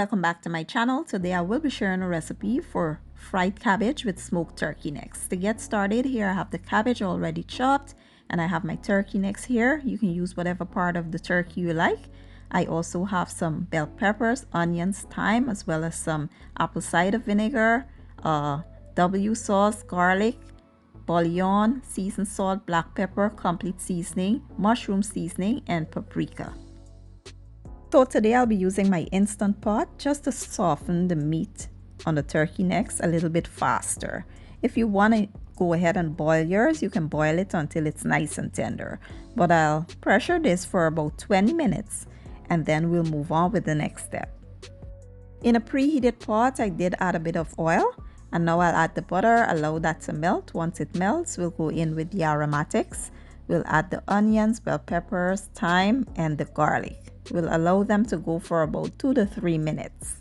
welcome back to my channel. Today I will be sharing a recipe for fried cabbage with smoked turkey necks. To get started, here I have the cabbage already chopped and I have my turkey necks here. You can use whatever part of the turkey you like. I also have some bell peppers, onions, thyme, as well as some apple cider vinegar, W sauce, garlic, bouillon, seasoned salt, black pepper, complete seasoning, mushroom seasoning, and paprika. So today I'll be using my Instant Pot just to soften the meat on the turkey necks a little bit faster. If you want to go ahead and boil yours, you can boil it until it's nice and tender. But I'll pressure this for about 20 minutes and then we'll move on with the next step. In a preheated pot, I did add a bit of oil and now I'll add the butter, allow that to melt. Once it melts, we'll go in with the aromatics. We'll add the onions, bell peppers, thyme, and the garlic. We'll allow them to go for about 2 to 3 minutes.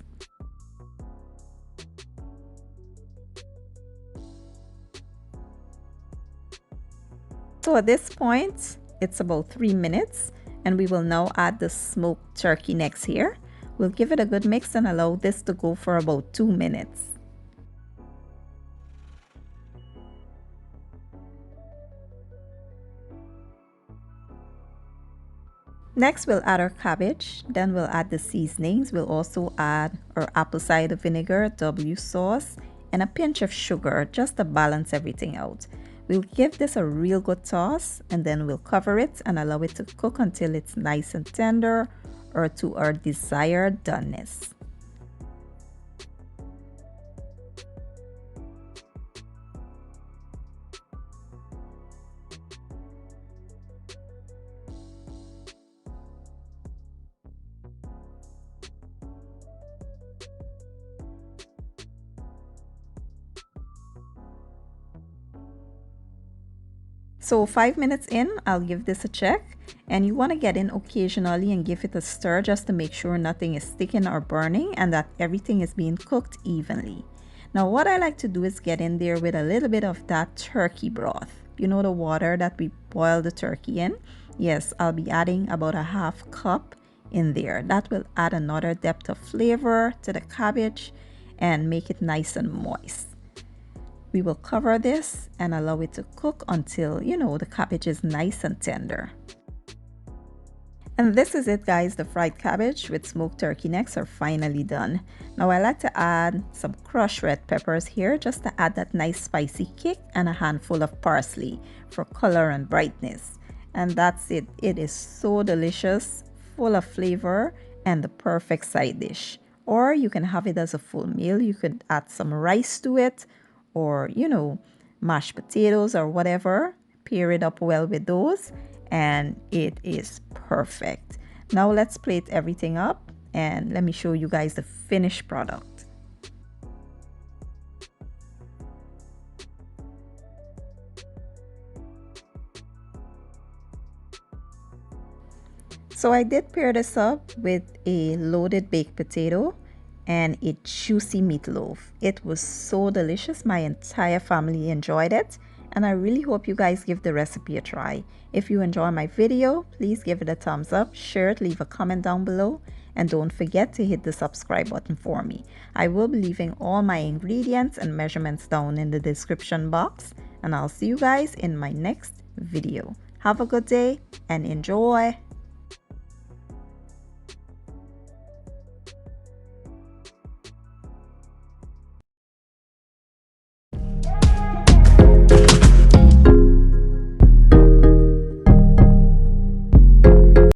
So at this point, it's about 3 minutes, and we will now add the smoked turkey necks here. We'll give it a good mix and allow this to go for about 2 minutes. Next, we'll add our cabbage, then we'll add the seasonings. We'll also add our apple cider vinegar, W sauce, and a pinch of sugar just to balance everything out. We'll give this a real good toss and then we'll cover it and allow it to cook until it's nice and tender or to our desired doneness. So 5 minutes in, I'll give this a check, and you want to get in occasionally and give it a stir just to make sure nothing is sticking or burning and that everything is being cooked evenly. Now what I like to do is get in there with a little bit of that turkey broth. You know, the water that we boil the turkey in? Yes, I'll be adding about a half cup in there. That will add another depth of flavor to the cabbage and make it nice and moist. We will cover this and allow it to cook until, you know, the cabbage is nice and tender. And this is it, guys. The fried cabbage with smoked turkey necks are finally done. Now I like to add some crushed red peppers here just to add that nice spicy kick, and a handful of parsley for color and brightness. And that's it. It is so delicious, full of flavor, and the perfect side dish. Or you can have it as a full meal. You could add some rice to it, or, you know, mashed potatoes or whatever. Pair it up well with those and it is perfect. Now let's plate everything up and let me show you guys the finished product. So I did pair this up with a loaded baked potato and a juicy meatloaf. It was so delicious. My entire family enjoyed it, and I really hope you guys give the recipe a try. If you enjoy my video, please give it a thumbs up, share it, leave a comment down below, and don't forget to hit the subscribe button for me. I will be leaving all my ingredients and measurements down in the description box, and I'll see you guys in my next video. Have a good day and enjoy!